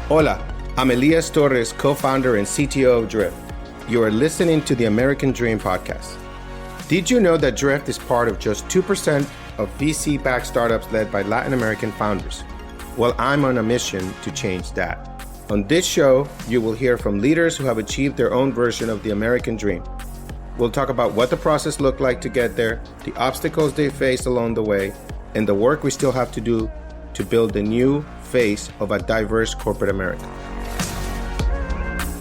Hola, I'm Elias Torres, co-founder and CTO of Drift. You are listening to the American Dream podcast. Did you know that Drift is part of just 2% of VC-backed startups led by Latin American founders? Well, I'm on a mission to change that. On this show, you will hear from leaders who have achieved their own version of the American Dream. We'll talk about what the process looked like to get there, the obstacles they faced along the way, and the work we still have to do to build the new face of a diverse corporate America.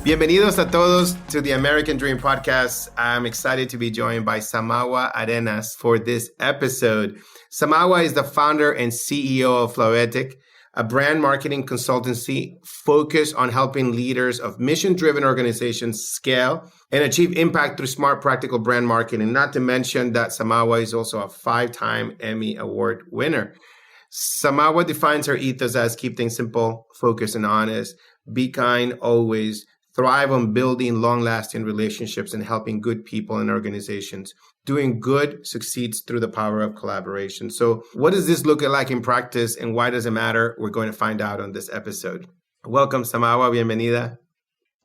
Bienvenidos a todos to the American Dream podcast. I'm excited to be joined by Zamawa Arenas for this episode. Zamawa is the founder and CEO of Flowetik, a brand marketing consultancy focused on helping leaders of mission-driven organizations scale and achieve impact through smart, practical brand marketing. Not to mention that Zamawa is also a 5-time Emmy Award winner. Zamawa defines her ethos as keep things simple, focused, and honest. Be kind always. Thrive on building long-lasting relationships and helping good people and organizations. Doing good succeeds through the power of collaboration. So what does this look like in practice and why does it matter? We're going to find out on this episode. Welcome, Zamawa. Bienvenida.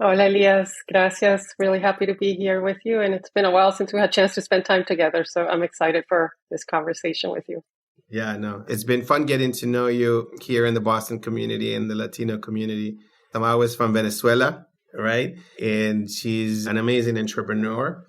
Hola, Elias. Gracias. Really happy to be here with you. And it's been a while since we had a chance to spend time together. So I'm excited for this conversation with you. Yeah, no, it's been fun getting to know you here in the Boston community and the Latino community. Zamawa is from Venezuela, right? And she's an amazing entrepreneur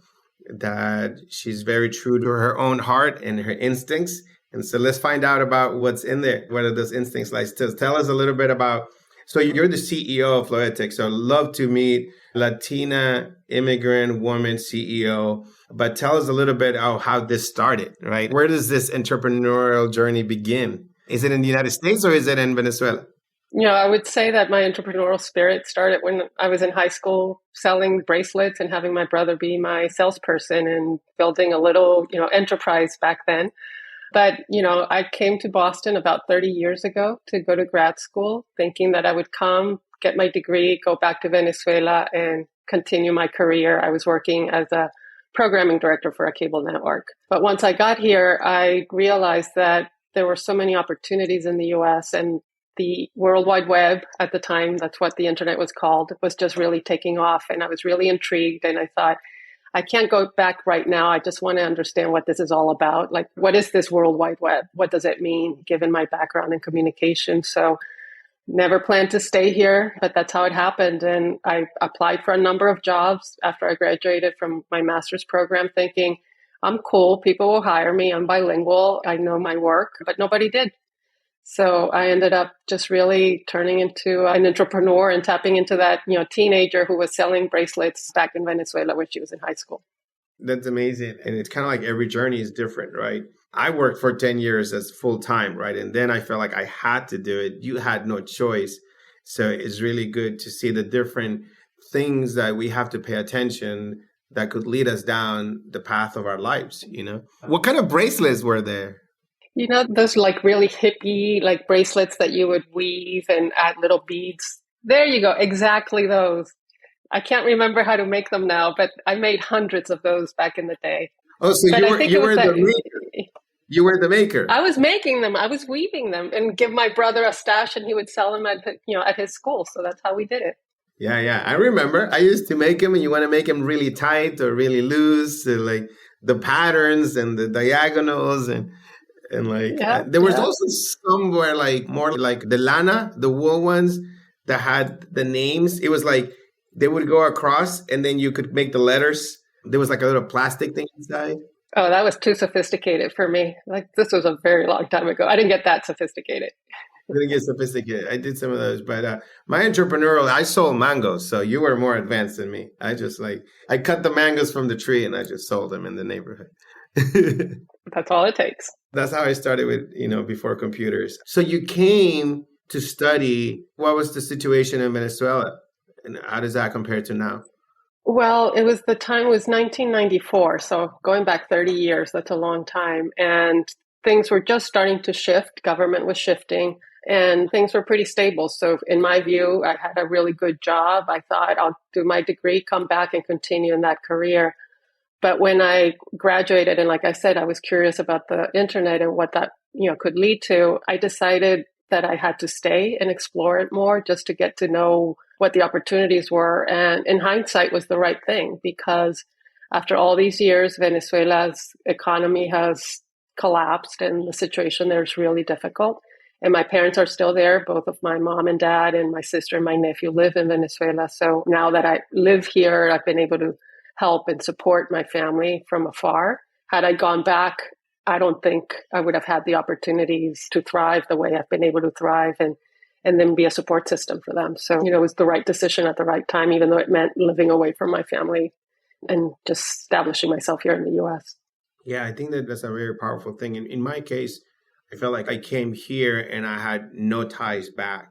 that she's very true to her own heart and her instincts. And so let's find out about what's in there. What are those instincts like? Tell us a little bit about, so you're the CEO of Flowetik. So I'd love to meet Latina immigrant woman CEO, but tell us a little bit of how this started, right? Where does this entrepreneurial journey begin? Is it in the United States or is it in Venezuela? I would say that my entrepreneurial spirit started when I was in high school selling bracelets and having my brother be my salesperson and building a little, enterprise back then. But, I came to Boston about 30 years ago to go to grad school, thinking that I would come, get my degree, go back to Venezuela and continue my career. I was working as a programming director for a cable network. But once I got here, I realized that there were so many opportunities in the US and the World Wide Web at the time, that's what the internet was called, was just really taking off. And I was really intrigued. And I thought, I can't go back right now. I just want to understand what this is all about. Like, what is this World Wide Web? What does it mean, given my background in communication? So never planned to stay here, but that's how it happened. And I applied for a number of jobs after I graduated from my master's program, thinking, I'm cool. People will hire me. I'm bilingual. I know my work, but nobody did. So I ended up just really turning into an entrepreneur and tapping into that, teenager who was selling bracelets back in Venezuela when she was in high school. That's amazing. And it's kind of like every journey is different, right? I worked for 10 years as full time, right? And then I felt like I had to do it. You had no choice. So it's really good to see the different things that we have to pay attention that could lead us down the path of our lives, What kind of bracelets were there? Those like really hippie like bracelets that you would weave and add little beads. There you go. Exactly those. I can't remember how to make them now, but I made hundreds of those back in the day. Oh, so you were the maker. You were the maker. I was making them. I was weaving them and give my brother a stash and he would sell them at his school. So that's how we did it. Yeah. I remember I used to make them and you want to make them really tight or really loose, and like the patterns and the diagonals and there was also somewhere like more like the lana, the wool ones that had the names. It was like they would go across and then you could make the letters. There was like a little plastic thing inside. Oh, that was too sophisticated for me. Like this was a very long time ago. I didn't get that sophisticated. I didn't get sophisticated. I did some of those, but my entrepreneurial, I sold mangoes. So you were more advanced than me. I cut the mangoes from the tree and I just sold them in the neighborhood. That's all it takes. That's how I started with, before computers. So you came to study. What was the situation in Venezuela? And how does that compare to now? Well, it was 1994. So going back 30 years, that's a long time. And things were just starting to shift. Government was shifting and things were pretty stable. So in my view, I had a really good job. I thought I'll do my degree, come back and continue in that career. But when I graduated, and like I said, I was curious about the internet and what that could lead to, I decided that I had to stay and explore it more just to get to know what the opportunities were. And in hindsight was the right thing, because after all these years, Venezuela's economy has collapsed and the situation there is really difficult. And my parents are still there. Both of my mom and dad and my sister and my nephew live in Venezuela. So now that I live here, I've been able to help and support my family from afar. Had I gone back, I don't think I would have had the opportunities to thrive the way I've been able to thrive and then be a support system for them. So, it was the right decision at the right time, even though it meant living away from my family and just establishing myself here in the US. Yeah, I think that that's a very powerful thing. In my case, I felt like I came here and I had no ties back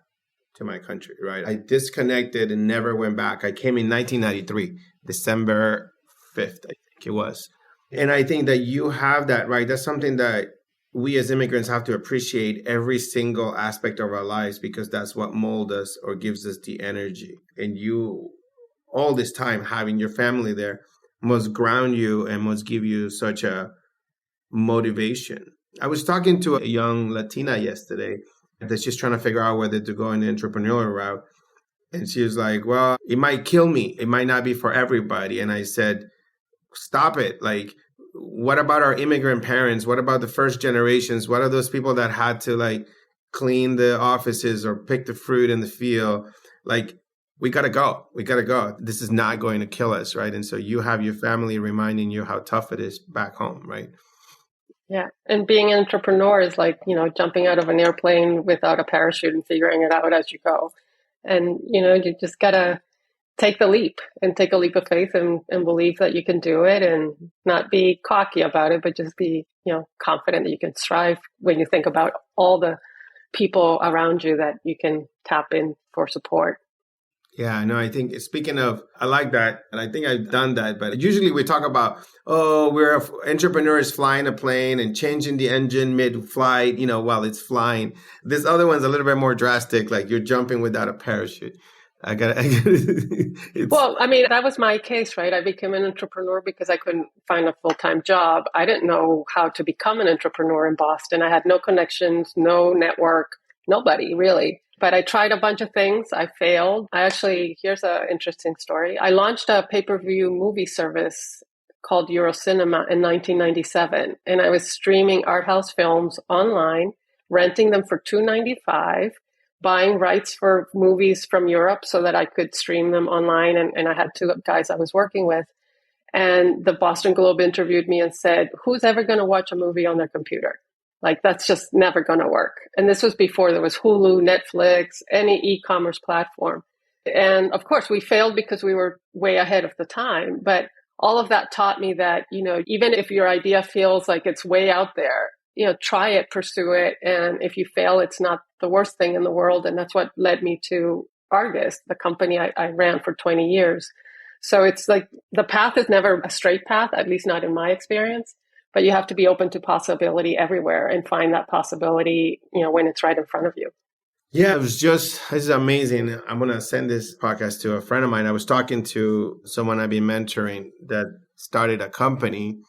to my country, right? I disconnected and never went back. I came in 1993, December 5th, I think it was. And I think that you have that, right? That's something that we as immigrants have to appreciate every single aspect of our lives, because that's what molds us or gives us the energy. And you, all this time, having your family there must ground you and must give you such a motivation. I was talking to a young Latina yesterday that she's trying to figure out whether to go in the entrepreneurial route. And she was like, well, it might kill me. It might not be for everybody. And I said, stop it. Like, what about our immigrant parents? What about the first generations? What are those people that had to clean the offices or pick the fruit in the field? Like, we got to go. We got to go. This is not going to kill us, right? And so you have your family reminding you how tough it is back home, right? Yeah. And being an entrepreneur is like, jumping out of an airplane without a parachute and figuring it out as you go. And, you just got to take the leap and take a leap of faith and believe that you can do it and not be cocky about it, but just be, confident that you can strive when you think about all the people around you that you can tap in for support. Yeah, no, I think speaking of, I like that. And I think I've done that. But usually we talk about, we're entrepreneurs flying a plane and changing the engine mid-flight, while it's flying. This other one's a little bit more drastic, like you're jumping without a parachute. Well, I mean, that was my case, right? I became an entrepreneur because I couldn't find a full-time job. I didn't know how to become an entrepreneur in Boston. I had no connections, no network, nobody really. But I tried a bunch of things. I failed. Here's an interesting story. I launched a pay-per-view movie service called Eurocinema in 1997. And I was streaming art house films online, renting them for $2.95, buying rights for movies from Europe so that I could stream them online. And I had two guys I was working with. And the Boston Globe interviewed me and said, who's ever going to watch a movie on their computer? Like, that's just never going to work. And this was before there was Hulu, Netflix, any e-commerce platform. And of course, we failed because we were way ahead of the time. But all of that taught me that, even if your idea feels like it's way out there, try it, pursue it. And if you fail, it's not the worst thing in the world. And that's what led me to Argus, the company I ran for 20 years. So it's like the path is never a straight path, at least not in my experience. But you have to be open to possibility everywhere and find that possibility, when it's right in front of you. Yeah, this is amazing. I'm going to send this podcast to a friend of mine. I was talking to someone I've been mentoring that started a company,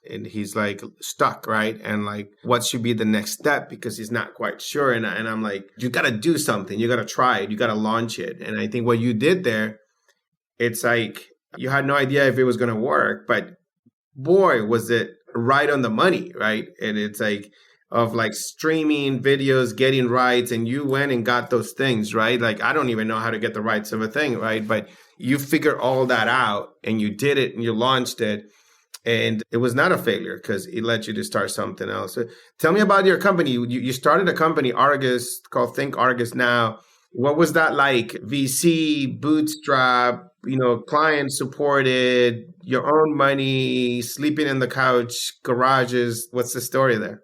and he's like stuck, right? And like, what should be the next step? Because he's not quite sure. And I'm like, you got to do something. You got to try it. You got to launch it. And I think what you did there, it's like you had no idea if it was going to work, but boy, was it right on the money, right? And it's like of like streaming videos, getting rights, and you went and got those things, right? Like, I don't even know how to get the rights of a thing, right? But you figured all that out and you did it and you launched it. And it was not a failure because it led you to start something else. So tell me about your company. You started a company, Argus, called Think Argus Now. What was that like? VC, bootstrap, client supported, your own money, sleeping in the couch, garages. What's the story there?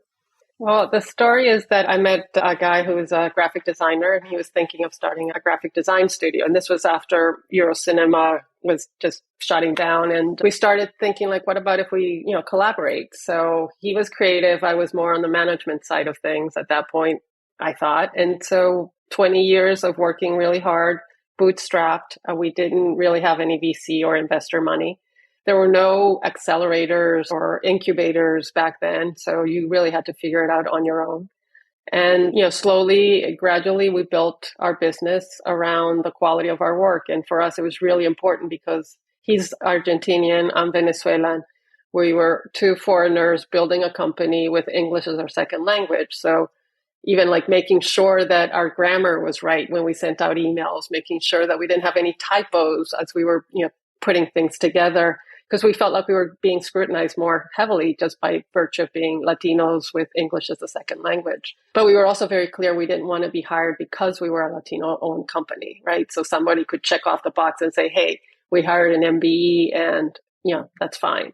Well, the story is that I met a guy who was a graphic designer, and he was thinking of starting a graphic design studio. And this was after Eurocinema was just shutting down. And we started thinking, like, what about if we, collaborate? So he was creative. I was more on the management side of things at that point, I thought. And so 20 years of working really hard, bootstrapped. We didn't really have any VC or investor money. There were no accelerators or incubators back then, so you really had to figure it out on your own. And, slowly, gradually, we built our business around the quality of our work. And for us, it was really important because he's Argentinian, I'm Venezuelan. We were two foreigners building a company with English as our second language. So even like making sure that our grammar was right when we sent out emails, making sure that we didn't have any typos as we were, putting things together, because we felt like we were being scrutinized more heavily just by virtue of being Latinos with English as a second language. But we were also very clear we didn't want to be hired because we were a Latino-owned company, right? So somebody could check off the box and say, hey, we hired an MBE and, that's fine.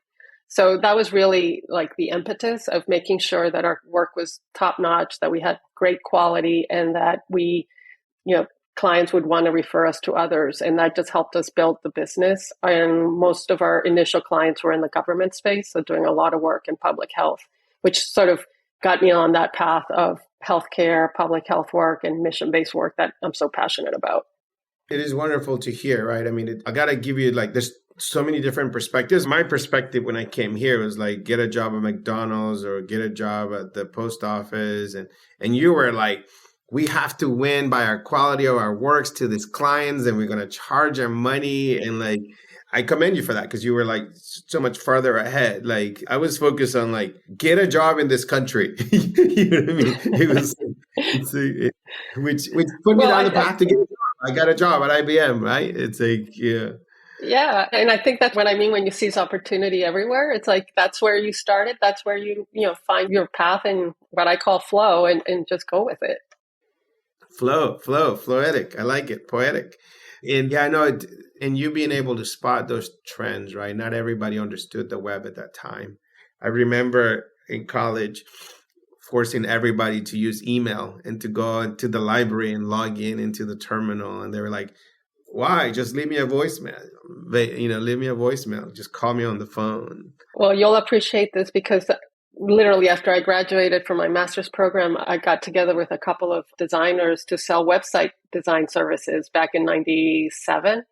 So that was really like the impetus of making sure that our work was top notch, that we had great quality, and that we, clients would want to refer us to others. And that just helped us build the business. And most of our initial clients were in the government space, so doing a lot of work in public health, which sort of got me on that path of healthcare, public health work, and mission-based work that I'm so passionate about. It is wonderful to hear, right? I mean, I got to give you there's so many different perspectives. My perspective when I came here was like, get a job at McDonald's or get a job at the post office. And you were like, we have to win by our quality of our works to these clients and we're going to charge our money. And like, I commend you for that because you were like so much farther ahead. Like I was focused on like, get a job in this country. You know what I mean? It was, which put me down the path to get a job. I got a job at IBM, right? It's like, yeah. Yeah. And I think that's what I mean when you seize opportunity everywhere. It's like, that's where you started. That's where you find your path and what I call flow and just go with it. Flowetik. I like it. Poetic. And yeah, I know it. And you being able to spot those trends, right? Not everybody understood the web at that time. I remember in college forcing everybody to use email and to go into the library and log in into the terminal. And they were like, why? Just leave me a voicemail. Leave me a voicemail. Just call me on the phone. Well, you'll appreciate this because literally after I graduated from my master's program, I got together with a couple of designers to sell website design services back in 97.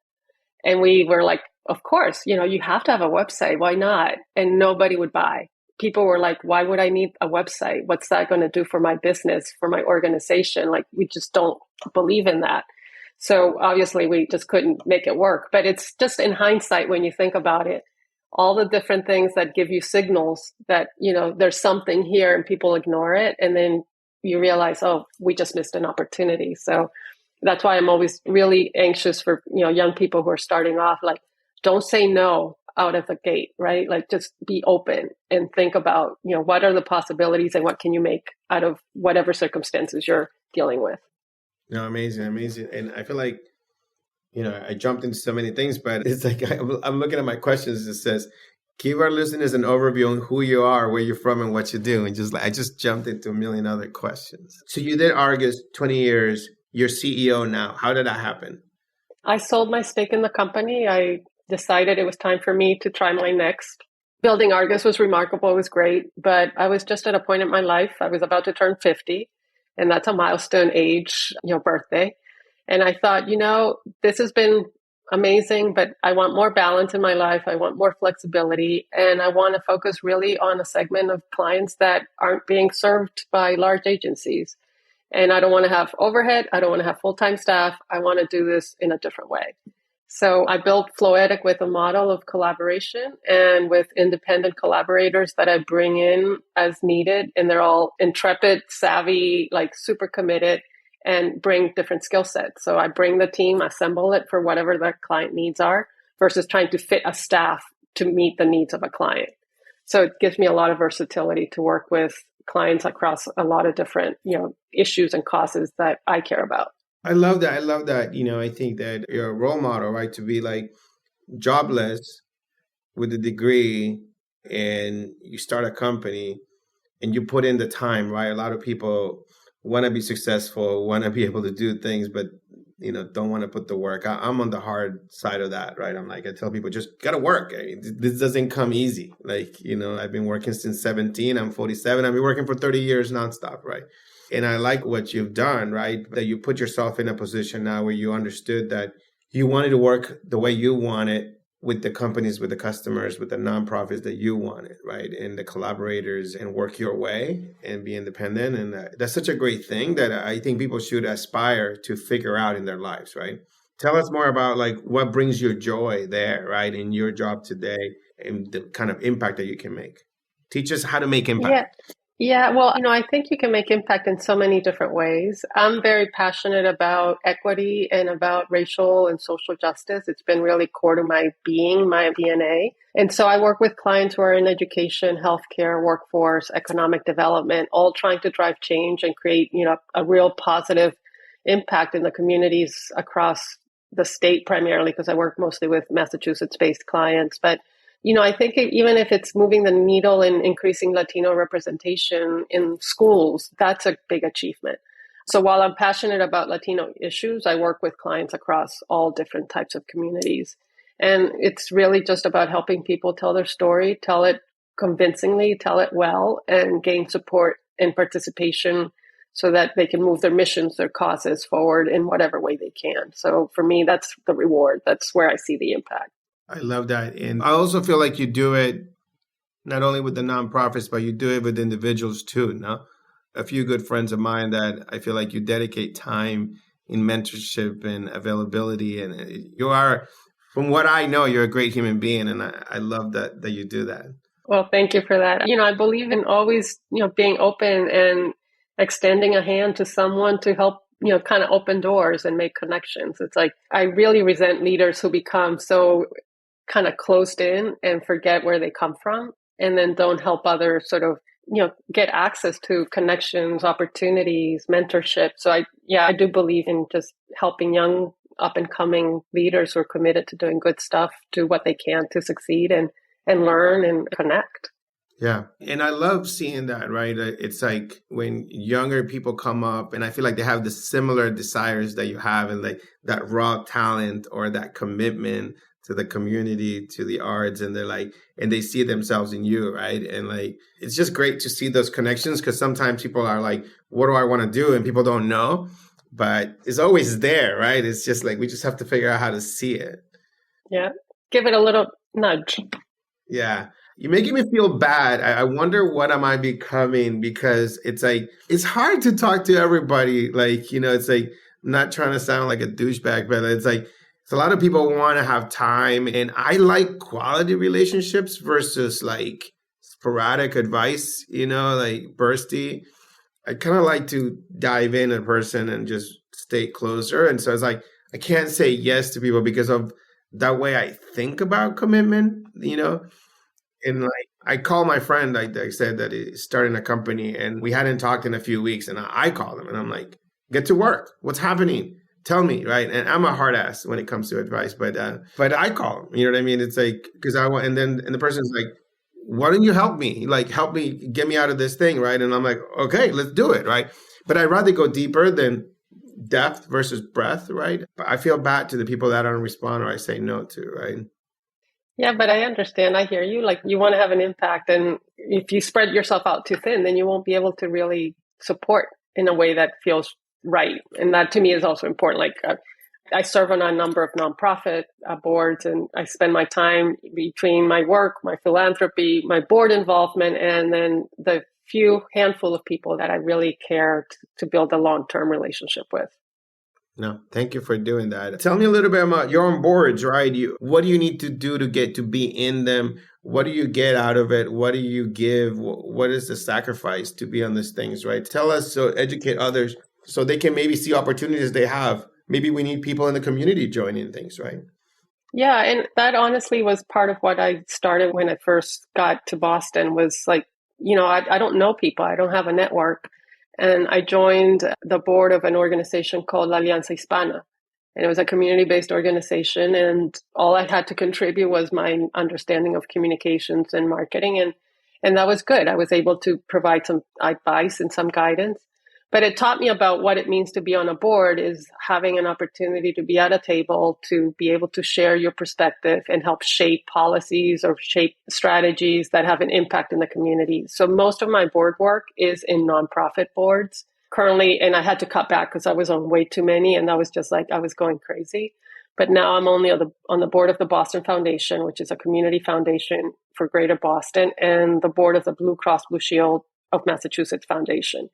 And we were like, of course, you have to have a website. Why not? And nobody would buy. People were like, why would I need a website? What's that going to do for my business, for my organization? Like, we just don't believe in that. So obviously we just couldn't make it work. But it's just in hindsight, when you think about it, all the different things that give you signals that, there's something here and people ignore it. And then you realize, oh, we just missed an opportunity. So that's why I'm always really anxious for, young people who are starting off, like, don't say no out of the gate, right? Like, just be open and think about, what are the possibilities and what can you make out of whatever circumstances you're dealing with. No, amazing. And I feel like, I jumped into so many things, but it's like I'm looking at my questions. It says, give our listeners an overview on who you are, where you're from, and what you do. And I just jumped into a million other questions. So you did Argus 20 years. You're CEO now. How did that happen? I sold my stake in the company. I decided it was time for me to try my next. Building Argus was remarkable. It was great. But I was just at a point in my life. I was about to turn 50. And that's a milestone age, birthday. And I thought, this has been amazing, but I want more balance in my life. I want more flexibility. And I want to focus really on a segment of clients that aren't being served by large agencies. And I don't want to have overhead. I don't want to have full-time staff. I want to do this in a different way. So I built Flowetik with a model of collaboration and with independent collaborators that I bring in as needed. And they're all intrepid, savvy, like super committed, and bring different skill sets. So I bring the team, assemble it for whatever the client needs are, versus trying to fit a staff to meet the needs of a client. So it gives me a lot of versatility to work with clients across a lot of different, issues and causes that I care about. I love that. I think that you're a role model, right? To be like jobless with a degree and you start a company and you put in the time, right? A lot of people want to be successful, want to be able to do things, but, don't want to put the work. I'm on the hard side of that, right? I'm like, I tell people, just got to work. This doesn't come easy. Like, I've been working since 17. I'm 47. I've been working for 30 years nonstop, right? And I like what you've done, right? That you put yourself in a position now where you understood that you wanted to work the way you want it with the companies, with the customers, with the nonprofits that you wanted, right? And the collaborators and work your way and be independent. And that's such a great thing that I think people should aspire to figure out in their lives, right? Tell us more about like what brings you joy there, right? In your job today and the kind of impact that you can make. Teach us how to make impact. Yeah. Yeah, well, I think you can make impact in so many different ways. I'm very passionate about equity and about racial and social justice. It's been really core to my being, my DNA. And so I work with clients who are in education, healthcare, workforce, economic development, all trying to drive change and create, a real positive impact in the communities across the state primarily, because I work mostly with Massachusetts-based clients. But I think even if it's moving the needle in increasing Latino representation in schools, that's a big achievement. So while I'm passionate about Latino issues, I work with clients across all different types of communities. And it's really just about helping people tell their story, tell it convincingly, tell it well, and gain support and participation so that they can move their missions, their causes forward in whatever way they can. So for me, that's the reward. That's where I see the impact. I love that. And I also feel like you do it not only with the nonprofits, but you do it with individuals too. No, a few good friends of mine that I feel like you dedicate time in mentorship and availability. And you are, from what I know, you're a great human being. And I love that you do that. Well, thank you for that. I believe in always, being open and extending a hand to someone to help, kind of open doors and make connections. It's like, I really resent leaders who become so kind of closed in and forget where they come from and then don't help others sort of, get access to connections, opportunities, mentorship. So I do believe in just helping young up and coming leaders who are committed to doing good stuff, do what they can to succeed and learn and connect. Yeah. And I love seeing that, right? It's like when younger people come up and I feel like they have the similar desires that you have and like that raw talent or that commitment to the community, to the arts, and they're like, and they see themselves in you, right? And like, it's just great to see those connections because sometimes people are like, what do I want to do? And people don't know, but it's always there, right? It's just like, we just have to figure out how to see it. Yeah. Give it a little nudge. Yeah. You're making me feel bad. I wonder what am I becoming because it's like, it's hard to talk to everybody. Like, it's like, I'm not trying to sound like a douchebag, but it's like, so a lot of people want to have time and I like quality relationships versus like sporadic advice, like bursty. I kind of like to dive in a person and just stay closer. And so it's like, I can't say yes to people because of that way I think about commitment, And like, I call my friend, like I said, that is starting a company and we hadn't talked in a few weeks and I call him and I'm like, get to work. What's happening? Tell me, right? And I'm a hard ass when it comes to advice, but I call him. You know what I mean? It's like because I want, and the person's like, "Why don't you help me? Like, help me get me out of this thing, right?" And I'm like, "Okay, let's do it, right?" But I'd rather go deeper than depth versus breadth, right? But I feel bad to the people that don't respond or I say no to, right? Yeah, but I understand. I hear you. Like you want to have an impact, and if you spread yourself out too thin, then you won't be able to really support in a way that feels right. And that to me is also important. Like I serve on a number of nonprofit boards, and I spend my time between my work, my philanthropy, my board involvement, and then the few handful of people that I really care to build a long-term relationship with. No, thank you for doing that. Tell me a little bit about you're on boards, right? What do you need to do to get to be in them? What do you get out of it? What do you give? What is the sacrifice to be on these things, right? Tell us so educate others so they can maybe see opportunities they have. Maybe we need people in the community joining things, right? Yeah, and that honestly was part of what I started when I first got to Boston was like, I don't know people. I don't have a network. And I joined the board of an organization called La Alianza Hispana. And it was a community-based organization. And all I had to contribute was my understanding of communications and marketing. And that was good. I was able to provide some advice and some guidance. But it taught me about what it means to be on a board is having an opportunity to be at a table, to be able to share your perspective and help shape policies or shape strategies that have an impact in the community. So most of my board work is in nonprofit boards currently, and I had to cut back because I was on way too many and I was just like, I was going crazy. But now I'm only on the board of the Boston Foundation, which is a community foundation for Greater Boston, and the board of the Blue Cross Blue Shield of Massachusetts Foundation.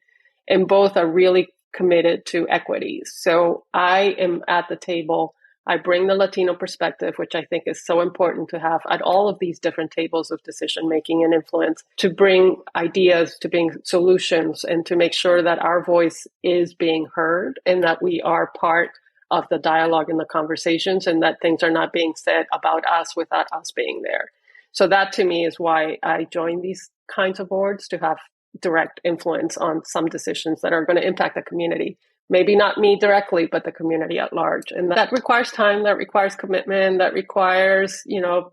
And both are really committed to equities. So I am at the table. I bring the Latino perspective, which I think is so important to have at all of these different tables of decision making and influence, to bring ideas, to bring solutions, and to make sure that our voice is being heard and that we are part of the dialogue and the conversations, and that things are not being said about us without us being there. So that to me is why I joined these kinds of boards, to have direct influence on some decisions that are going to impact the community. Maybe not me directly, but the community at large. And that requires time, that requires commitment, that requires,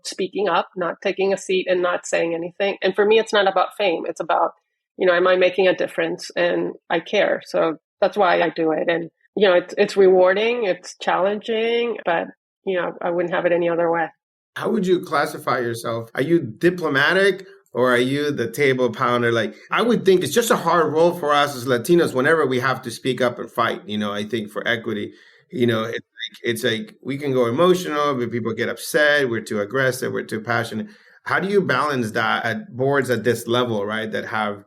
speaking up, not taking a seat and not saying anything. And for me, it's not about fame. It's about, am I making a difference? And I care. So that's why I do it. And, it's rewarding, it's challenging, but, I wouldn't have it any other way. How would you classify yourself? Are you diplomatic? Or are you the table pounder? Like, I would think it's just a hard role for us as Latinos whenever we have to speak up and fight, I think for equity, it's like we can go emotional, but people get upset. We're too aggressive. We're too passionate. How do you balance that at boards at this level, right? That have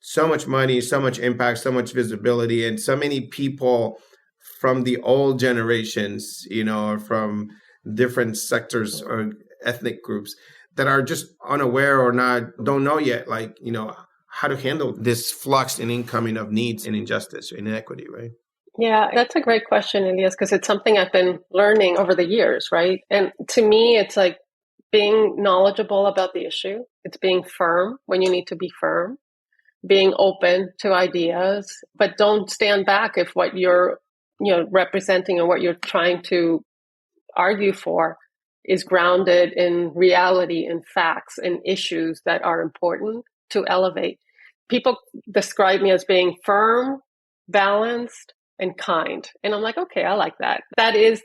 so much money, so much impact, so much visibility, and so many people from the old generations, or from different sectors or ethnic groups that are just unaware or don't know yet, how to handle this flux and incoming of needs and injustice and inequity, right? Yeah, that's a great question, Elias, because it's something I've been learning over the years, right? And to me, it's like being knowledgeable about the issue. It's being firm when you need to be firm, being open to ideas, but don't stand back if what you're, representing and what you're trying to argue for is grounded in reality and facts and issues that are important to elevate. People describe me as being firm, balanced, and kind. And I'm like, okay, I like that. That is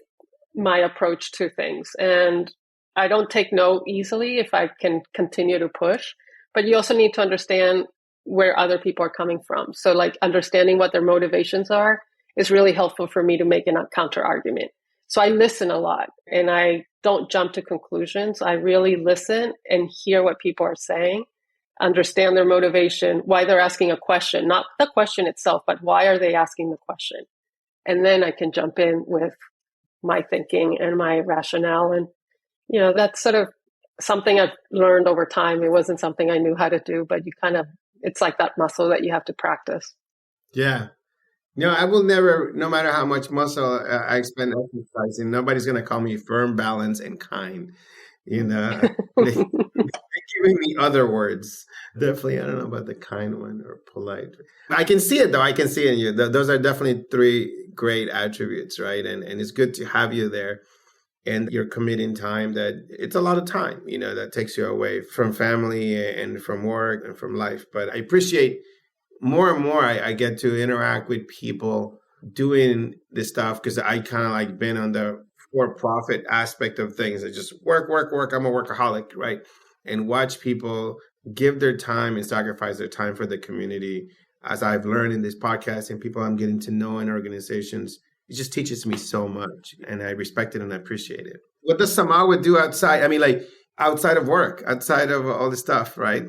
my approach to things. And I don't take no easily if I can continue to push. But you also need to understand where other people are coming from. So like understanding what their motivations are is really helpful for me to make a counter argument. So I listen a lot and I don't jump to conclusions. I really listen and hear what people are saying, understand their motivation, why they're asking a question, not the question itself, but why are they asking the question? And then I can jump in with my thinking and my rationale. And, that's sort of something I've learned over time. It wasn't something I knew how to do, but it's like that muscle that you have to practice. Yeah. No, I will never, no matter how much muscle I spend exercising, nobody's going to call me firm, balanced, and kind. They're giving me other words. Definitely, I don't know about the kind one or polite. I can see it, though. I can see it in you. Those are definitely three great attributes, right? And it's good to have you there. And you're committing time that it's a lot of time, that takes you away from family and from work and from life. But I appreciate more and more I get to interact with people doing this stuff because I kind of like been on the for-profit aspect of things. I just work. I'm a workaholic, right? And watch people give their time and sacrifice their time for the community. As I've learned in this podcast and people I'm getting to know in organizations, it just teaches me so much. And I respect it and I appreciate it. What does Zamawa do outside? I mean, like outside of work, outside of all this stuff, right?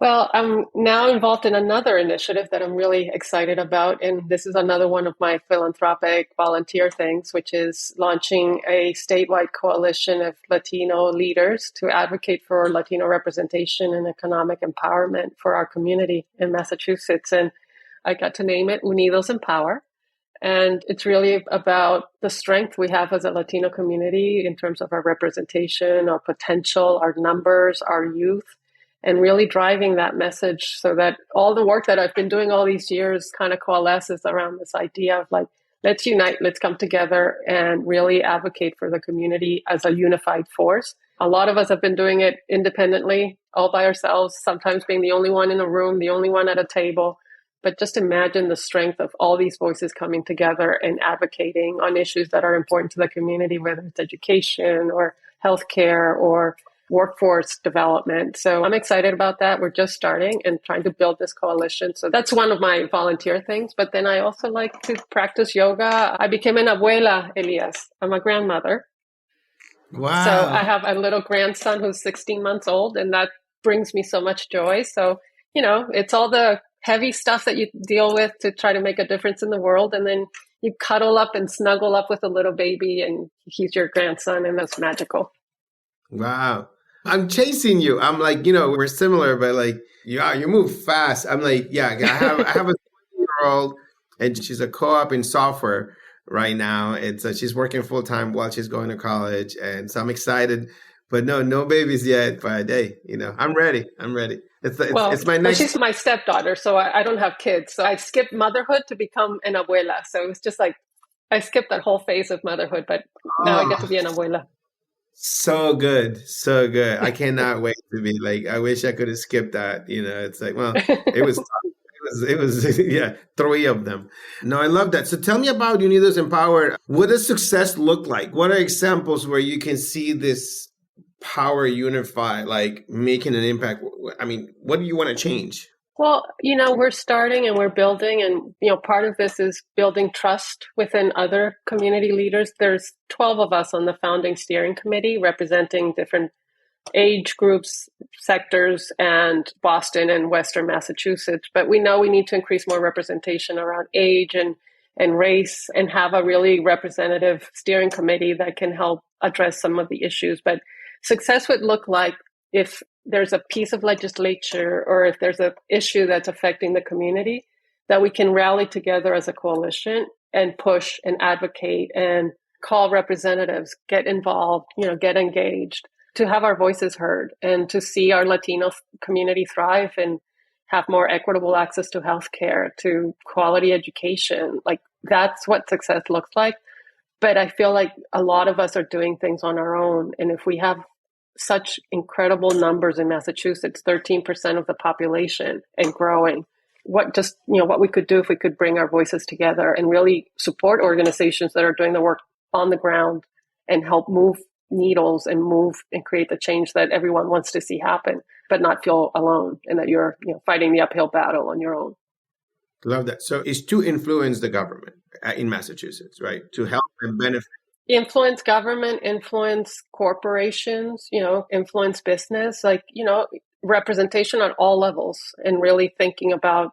Well, I'm now involved in another initiative that I'm really excited about. And this is another one of my philanthropic volunteer things, which is launching a statewide coalition of Latino leaders to advocate for Latino representation and economic empowerment for our community in Massachusetts. And I got to name it Unidos in Power. And it's really about the strength we have as a Latino community in terms of our representation, our potential, our numbers, our youth, and really driving that message so that all the work that I've been doing all these years kind of coalesces around this idea of like, let's unite, let's come together and really advocate for the community as a unified force. A lot of us have been doing it independently, all by ourselves, sometimes being the only one in a room, the only one at a table. But just imagine the strength of all these voices coming together and advocating on issues that are important to the community, whether it's education or healthcare or workforce development. So I'm excited about that. We're just starting and trying to build this coalition. So that's one of my volunteer things. But then I also like to practice yoga. I became an abuela, Elias. I'm a grandmother. So I Wow. have a little grandson who's 16 months old, and that brings me so much joy. So, it's all the heavy stuff that you deal with to try to make a difference in the world. And then you cuddle up and snuggle up with a little baby, and he's your grandson, and that's magical. Wow. I'm chasing you. I'm like, we're similar, but like, yeah, you move fast. I'm like, yeah, I have a year old and she's a co-op in software right now. And so she's working full time while she's going to college. And so I'm excited, but no babies yet. But hey, I'm ready. I'm ready. It's my Well, next. she's my stepdaughter, so I don't have kids. So I skipped motherhood to become an abuela. So it was just like I skipped that whole phase of motherhood, but now I get to Oh, be an abuela. so good. So good. I cannot wait to be like, I wish I could have skipped that. It's like, well, it was it was yeah, three of them. No, I love that. So tell me about Unidos Empowered. What does success look like? What are examples where you can see this power unify, like making an impact? I mean, what do you want to change? Well, we're starting and we're building, and part of this is building trust within other community leaders. There's 12 of us on the founding steering committee representing different age groups, sectors, and Boston and Western Massachusetts. But we know we need to increase more representation around age and race and have a really representative steering committee that can help address some of the issues. But success would look like if there's a piece of legislature or if there's an issue that's affecting the community, that we can rally together as a coalition and push and advocate and call representatives, get involved, get engaged, to have our voices heard and to see our Latino community thrive and have more equitable access to healthcare, to quality education. Like that's what success looks like. But I feel like a lot of us are doing things on our own. And if we have such incredible numbers in Massachusetts, 13% of the population and growing, what we could do if we could bring our voices together and really support organizations that are doing the work on the ground and help move needles and move and create the change that everyone wants to see happen, but not feel alone and that you're fighting the uphill battle on your own. Love that. So it's to influence the government in Massachusetts, right? To help and benefit. Influence government, influence corporations, influence business, representation on all levels and really thinking about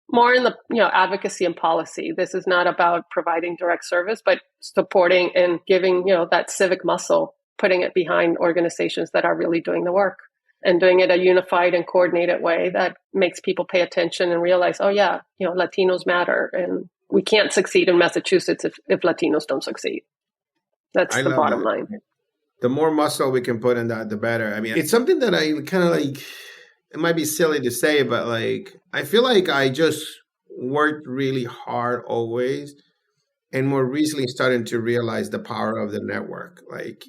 more in the advocacy and policy. This is not about providing direct service, but supporting and giving that civic muscle, putting it behind organizations that are really doing the work and doing it a unified and coordinated way that makes people pay attention and realize, oh yeah, Latinos matter, and we can't succeed in Massachusetts if Latinos don't succeed. That's I the love bottom that. line. The more muscle we can put in that, the better. I mean, it's something that I kind of like, it might be silly to say, but like, I feel like I just worked really hard always. And more recently starting to realize the power of the network. Like,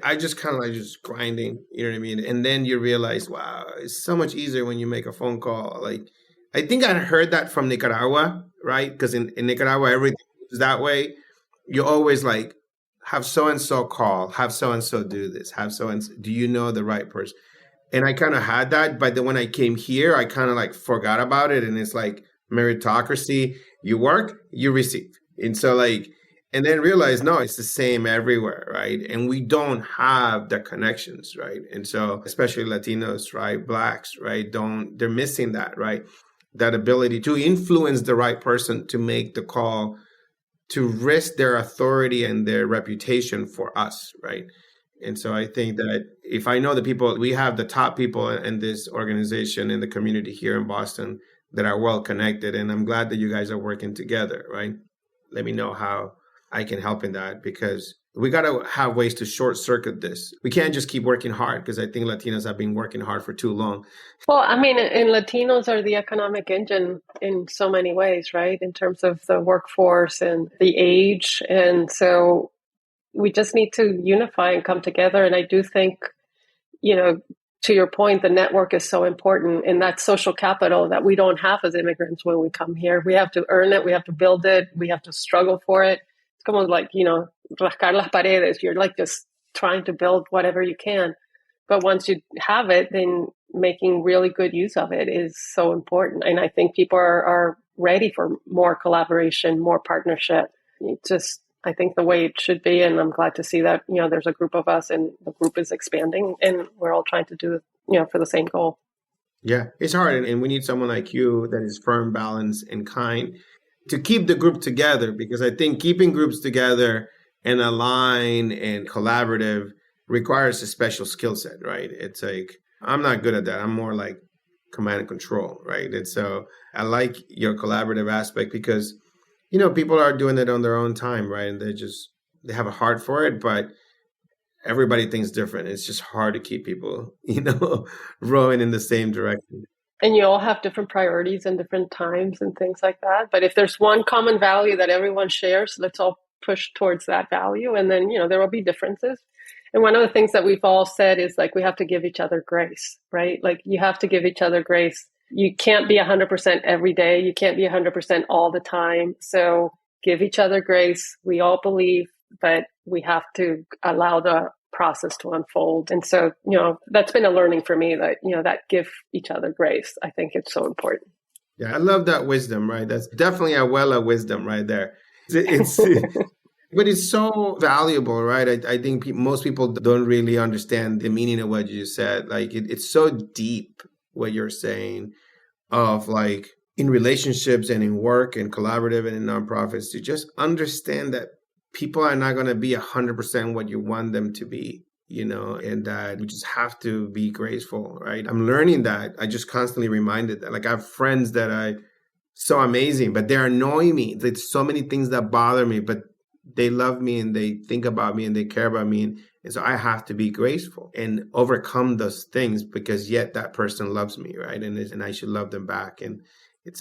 I just kind of like just grinding, you know what I mean? And then you realize, wow, it's so much easier when you make a phone call. Like, I think I heard that from Nicaragua, right? Because in Nicaragua, everything is that way. You always like, have so and so call, have so and so do this, have so and so. Do you know the right person? And I kind of had that, but then when I came here, I kind of like forgot about it. And it's like meritocracy. You work, you receive. And so like, and then realize, no, it's the same everywhere, right? And we don't have the connections, right? And so especially Latinos, right? Blacks, right? They're missing that, right? That ability to influence the right person to make the call, to risk their authority and their reputation for us, right? And so I think that if I know the people, we have the top people in this organization, in the community here in Boston that are well connected. And I'm glad that you guys are working together, right? Let me know how I can help in that, because we got to have ways to short circuit this. We can't just keep working hard, because I think Latinos have been working hard for too long. Well, I mean, and Latinos are the economic engine in so many ways, right? In terms of the workforce and the age. And so we just need to unify and come together. And I do think, to your point, the network is so important, and that social capital that we don't have as immigrants when we come here. We have to earn it. We have to build it. We have to struggle for it. It's como like, rascar las paredes. You're like just trying to build whatever you can. But once you have it, then making really good use of it is so important. And I think people are ready for more collaboration, more partnership. I think the way it should be. And I'm glad to see that, there's a group of us and the group is expanding and we're all trying to do, for the same goal. Yeah, it's hard. And we need someone like you that is firm, balanced, and kind to keep the group together, because I think keeping groups together and aligned and collaborative requires a special skill set, right? It's like, I'm not good at that. I'm more like command and control, right? And so I like your collaborative aspect because, people are doing it on their own time, right? And they have a heart for it, but everybody thinks different. It's just hard to keep people, rowing in the same direction. And you all have different priorities and different times and things like that. But if there's one common value that everyone shares, let's all push towards that value. And then, there will be differences. And one of the things that we've all said is like, we have to give each other grace, right? Like you have to give each other grace. You can't be 100% every day. You can't be 100% all the time. So give each other grace. We all believe, but we have to allow the process to unfold. And so, that's been a learning for me that, that give each other grace. I think it's so important. Yeah, I love that wisdom, right? That's definitely a well of wisdom right there. It's but it's so valuable, right? I think most people don't really understand the meaning of what you said. Like it's so deep what you're saying of like in relationships and in work and collaborative and in nonprofits to just understand that people are not going to be 100% what you want them to be, and that we just have to be graceful, right? I'm learning that. I just constantly reminded that. Like I have friends that are so amazing, but they're annoying me. There's so many things that bother me, but they love me and they think about me and they care about me. And so I have to be graceful and overcome those things because yet that person loves me, right? And I should love them back. And it's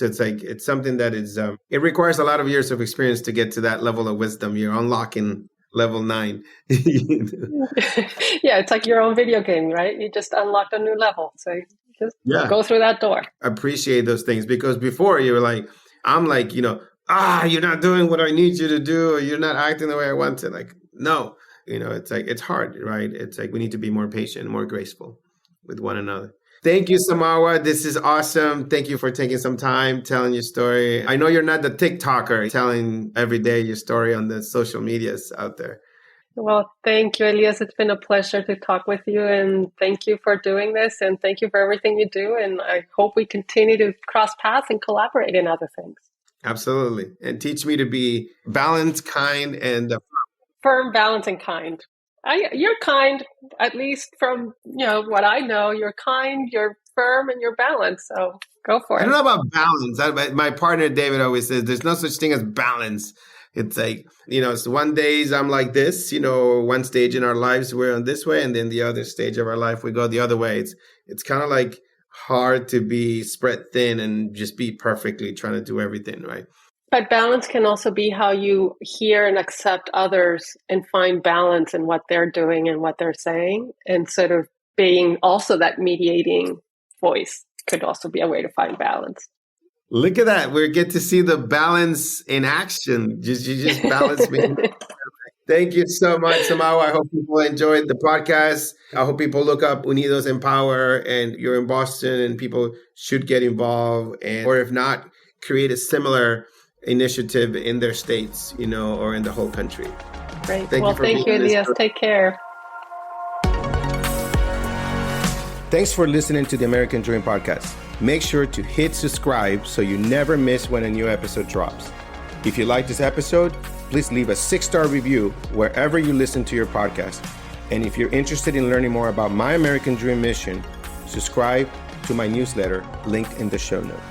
something that is, it requires a lot of years of experience to get to that level of wisdom. You're unlocking level 9. Yeah, it's like your own video game, right? You just unlocked a new level. So just go through that door. Appreciate those things because before you were like, I'm like, you're not doing what I need you to do, or you're not acting the way I want to. Like, no, it's like, it's hard, right? It's like, we need to be more patient, more graceful with one another. Thank you, Zamawa. This is awesome. Thank you for taking some time telling your story. I know you're not the TikToker telling every day your story on the social medias out there. Well, thank you, Elias. It's been a pleasure to talk with you, and thank you for doing this, and thank you for everything you do. And I hope we continue to cross paths and collaborate in other things. Absolutely. And teach me to be balanced, kind, and firm, balanced, and kind. You're kind, at least from what I know. You're kind, you're firm, and you're balanced. So go for it. I don't know about balance. My partner David always says there's no such thing as balance. It's like, so one days I'm like this, one stage in our lives we're on this way, and then the other stage of our life we go the other way. It's kind of like hard to be spread thin and just be perfectly trying to do everything, right? But balance can also be how you hear and accept others and find balance in what they're doing and what they're saying. And sort of being also that mediating voice could also be a way to find balance. Look at that. We get to see the balance in action. You just balance me. Thank you so much, Zamawa. I hope people enjoyed the podcast. I hope people look up Unidos Empower, and you're in Boston and people should get involved. Or if not, create a similar initiative in their states, or in the whole country. Great. Thank you, Elias. Take care. Thanks for listening to the American Dream Podcast. Make sure to hit subscribe so you never miss when a new episode drops. If you like this episode, please leave a 6-star review wherever you listen to your podcast. And if you're interested in learning more about my American Dream mission, subscribe to my newsletter linked in the show notes.